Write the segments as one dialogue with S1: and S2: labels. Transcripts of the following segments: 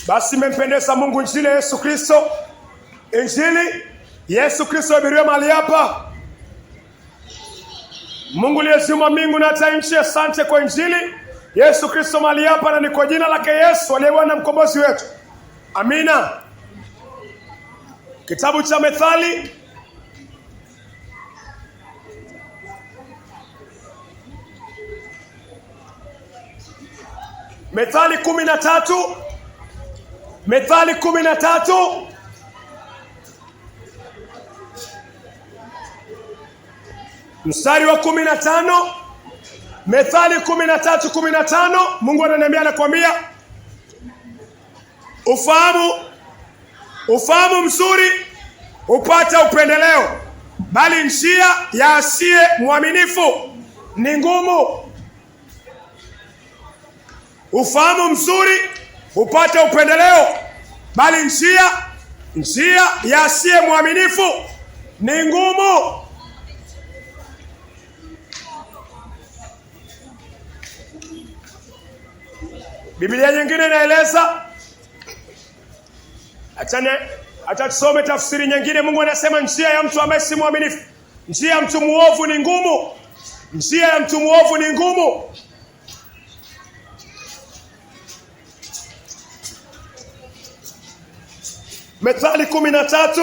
S1: Basi imempendeza Mungu injili ya Yesu Kristo. Injili Yesu Kristo abiriwe mahali hapa. Mungu aliyeziumba mbingu na hata nchi, asante kwa injili Yesu Kristo mahali hapa, na ni kwa jina lake Yesu aliye Bwana mkombozi wetu. Amina. Kitabu cha Methali Methali 13 Methali 13 mstari wa 15. Methali 13:15. Mungu ananiambia, anakuambia ufahamu mzuri upata upendeleo, bali njia ya asiye mwaminifu ni ngumu. Ufahamu mzuri upata upendeleo, bali njia ya asiye mwaminifu ni ngumu. Biblia nyingine inaeleza, acha tusome tafsiri nyingine. Mungu anasema njia ya mtu ambaye si mwaminifu, njia ya mtu muovu ni ngumu. Njia ya mtu muovu ni ngumu. Methali 13:15.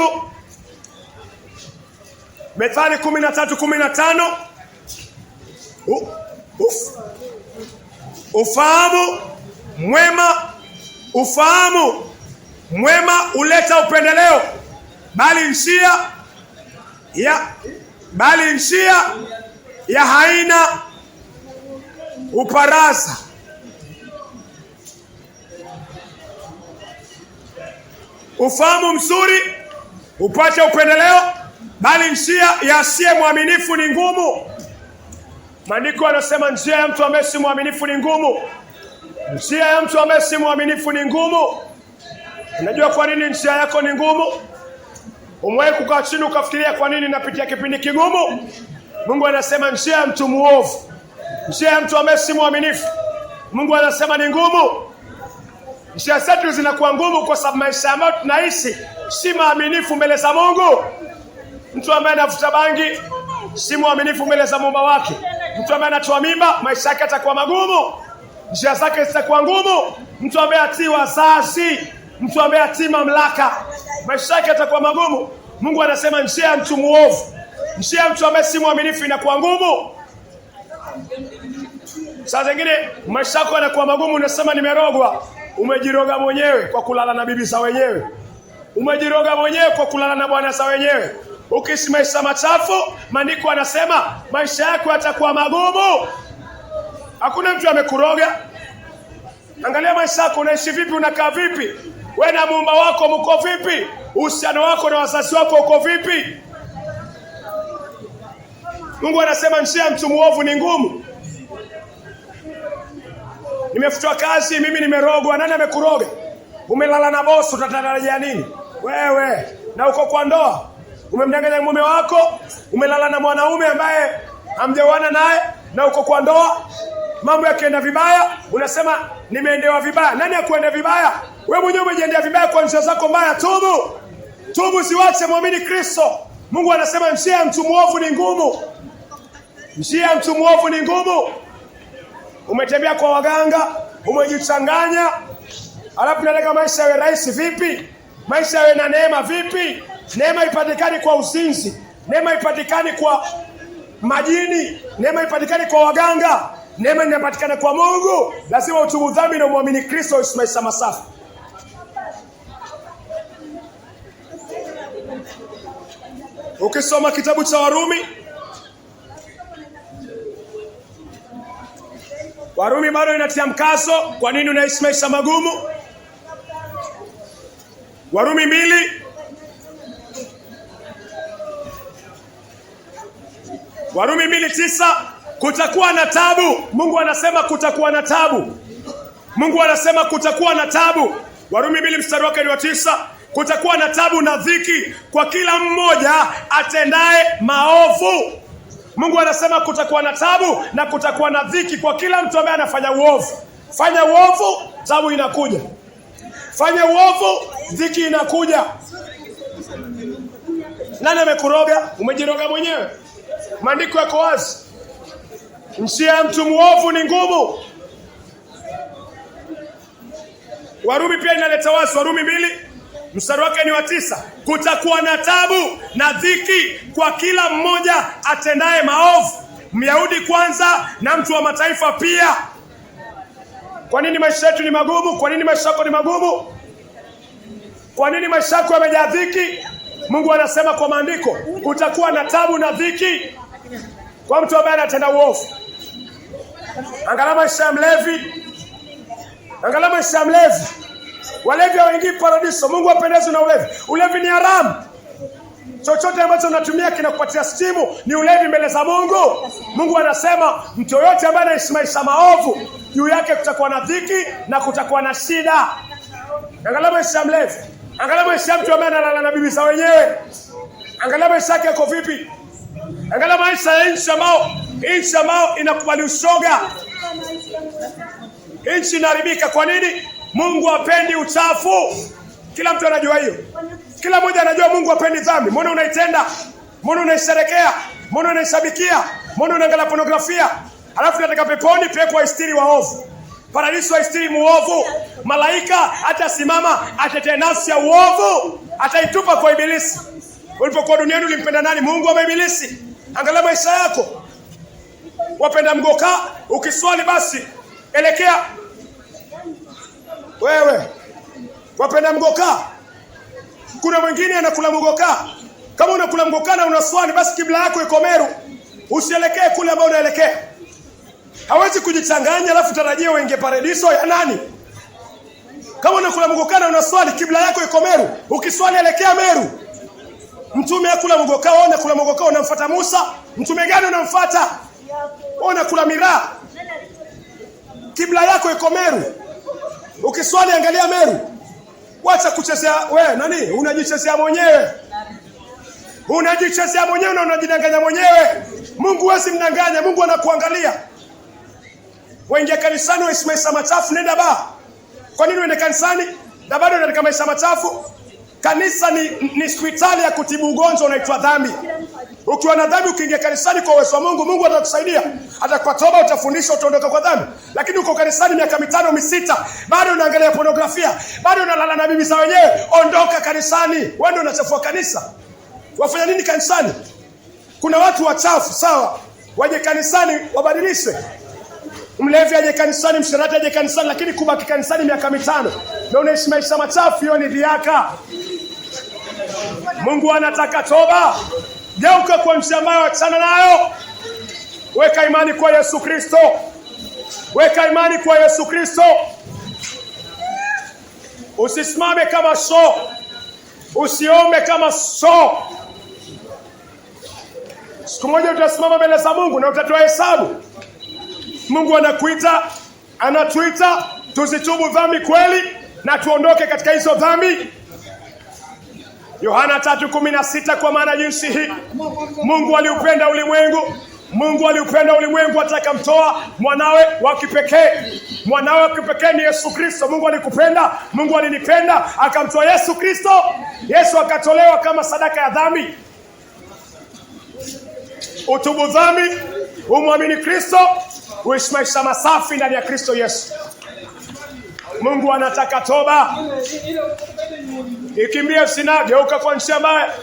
S1: Ufahamu mwema uleta upendeleo, bali njia ya haina uparaza. Ufahamu mzuri upate upendeleo, bali njia ya asiye mwaminifu ni ngumu. Maandiko yanasema njia ya mtu ambaye si mwaminifu ni ngumu. Njia ya mtu ambaye si mwaminifu ni ngumu. Unajua kwa nini njia yako ni ngumu? Umewahi kukaa chini ukafikiria kwa nini napitia kipindi kigumu? Mungu anasema njia ya mtu muovu, njia ya mtu ambaye si mwaminifu, Mungu anasema ni ngumu. Njia zetu zinakuwa ngumu kwa sababu maisha ambayo tunaishi si maaminifu mbele za Mungu. Mtu ambaye anavuta bangi si mwaminifu mbele za Muumba wake. Mtu ambaye anatoa mimba, maisha yake yatakuwa magumu, njia zake zitakuwa ngumu. Mtu ambaye atii wazazi, mtu ambaye atii mamlaka, maisha yake yatakuwa magumu. Mungu anasema njia ya mtu muovu, njia ya mtu ambaye si mwaminifu inakuwa ngumu. Saa zingine maisha yako yanakuwa magumu, unasema nimerogwa. Umejiroga mwenyewe kwa kulala na bibi za wenyewe. Umejiroga mwenyewe kwa kulala na bwana za wenyewe. Ukiishi maisha machafu, maandiko anasema maisha yako yatakuwa magumu. Hakuna mtu amekuroga. Angalia maisha yako, unaishi vipi, unakaa vipi? Wewe na Muumba wako mko vipi? Uhusiano wako na wazazi wako uko vipi? Mungu anasema njia ya mtu muovu ni ngumu. Nimefutwa kazi, mimi nimerogwa. Nani amekuroga? Umelala na bosi, utatarajia nini? Wewe na uko kwa ndoa, umemdanganya mume wako, umelala na mwanaume ambaye hamjaoana naye na uko kwa ndoa. Mambo yakienda vibaya, unasema nimeendewa vibaya. Nani akuende vibaya? Wewe mwenyewe umejiendea vibaya kwa njia zako mbaya. Tubu, siwache, muamini Kristo. Mungu anasema njia ya mtu muovu ni ngumu. Njia ya mtu muovu ni ngumu. Umetembea kwa waganga, umejichanganya. Alafu nataka maisha yawe rahisi vipi? Maisha yawe na neema vipi? Neema ipatikani kwa uzinzi, neema ipatikani kwa majini, neema ipatikani kwa waganga. Neema inapatikana kwa Mungu. Lazima utubu dhambi na muamini Kristo, uishi maisha masafi. Ukisoma kitabu cha Warumi bado inatia mkazo kwa nini unaishi maisha magumu. Warumi 2:9. Kutakuwa na tabu. Mungu anasema kutakuwa na tabu. Mungu anasema kutakuwa na tabu. Warumi 2:9. Kutakuwa na tabu na dhiki kwa kila mmoja atendaye maovu. Mungu anasema kutakuwa na tabu na kutakuwa na dhiki kwa kila mtu ambaye anafanya uovu. Fanya uovu, tabu inakuja. Fanya uovu, dhiki inakuja. Nani amekuroga? Umejiroga mwenyewe. Maandiko yako wazi. Njia ya mtu muovu ni ngumu. Warumi pia inaleta wazi. Warumi 2 mstari wake ni wa 9. Kutakuwa na tabu na dhiki kwa kila mmoja atendaye maovu, Myahudi kwanza na mtu wa mataifa pia. Kwa nini maisha yetu ni magumu? Kwa nini maisha yako ni magumu? Kwa nini maisha yako yamejaa dhiki? Mungu anasema kwa maandiko, kutakuwa na tabu na dhiki kwa mtu ambaye anatenda uovu. Angalia maisha ya mlevi. Angalia maisha ya mlevi. Walevi hawaingii paradiso. Mungu hapendezwi na ulevi. Ulevi ni haramu. Chochote ambacho unatumia kinakupatia stimu ni ulevi mbele za Mungu. Mungu anasema mtu yoyote ambaye anaishi maisha maovu, juu yake kutakuwa na dhiki na kutakuwa na shida. Angalia maisha ya mlevi. Angalia maisha ya mtu ambaye analala na bibi za wenyewe. Angalia maisha yake yako vipi? Angalia maisha ya nchi ambao inakubali ushoga. Nchi inaharibika. Kwa nini? Mungu hapendi uchafu. Kila mtu anajua hiyo. Kila mmoja anajua Mungu hapendi dhambi. Mbona unaitenda? Mbona unaisherekea? Mbona unaishabikia? Mbona unaangalia pornografia? Alafu nataka peponi pepo haistiri waovu. Paradiso haistiri muovu. Malaika atasimama atetee nafsi ya uovu, ataitupa kwa ibilisi. Ulipokuwa duniani ulimpenda nani? Mungu ama ibilisi? Angalia maisha yako. Wapenda mgoka, ukiswali basi elekea wewe. Wapenda mgoka. Kuna mwingine anakula mgoka. Kama unakula mgoka na unaswali, basi kibla yako iko Meru. Usielekee kule ambao unaelekea. Hawezi kujichanganya alafu tarajia uingie paradiso ya nani? Kama unakula mgoka na unaswali, kibla yako iko Meru. Ukiswali elekea Meru. Mtume akula mgoka, wewe unakula mgoka, unamfuata Musa. Mtume gani unamfuata? Wewe unakula miraa. Kibla yako iko Meru. Ukiswali angalia Meru. Wacha kuchezea wewe nani? Unajichezea mwenyewe. Unajichezea mwenyewe na unajidanganya mwenyewe. Mungu hawezi mdanganya, Mungu anakuangalia. Waingia kanisani waishi maisha machafu, nenda baa. Kwa nini uende kanisani na bado unataka maisha machafu? Kanisa ni hospitali ya kutibu ugonjwa unaitwa dhambi. Ukiwa na dhambi ukiingia kanisani kwa uwezo wa Mungu, Mungu atakusaidia. Atakupa toba, utafundishwa, utaondoka kwa dhambi. Lakini uko kanisani miaka 5 6, bado unaangalia pornografia, bado unalala na bibi za wenyewe, ondoka kanisani. Wewe ndio unachafua kanisa. Wafanya nini kanisani? Kuna watu wachafu, sawa. Waje kanisani wabadilishe. Mlevi aje kanisani, mshirati aje kanisani, lakini kubaki kanisani miaka 5 na unaishi maisha machafu, hiyo ni dhiaka. Mungu anataka toba. Geuka kwa njia ambayo achana nayo. Weka imani kwa Yesu Kristo. Weka imani kwa Yesu Kristo. Usisimame kama show. Usiombe kama show. Siku moja utasimama mbele za Mungu na utatoa hesabu. Mungu anatuita tuzitubu dhambi kweli na tuondoke katika hizo dhambi. Yohana 3:16, kwa maana jinsi hii Mungu aliupenda ulimwengu atakamtoa mwanawe wa kipekee. Mwanawe wa kipekee ni Yesu Kristo. Mungu alikupenda, Mungu alinipenda, akamtoa Yesu Kristo. Yesu akatolewa kama sadaka ya dhambi. Utubu dhambi, umwamini Kristo, uishi maisha masafi ndani ya Kristo Yesu. Mungu anataka toba. Ikimbie zina, geuka kwa njia mbaya.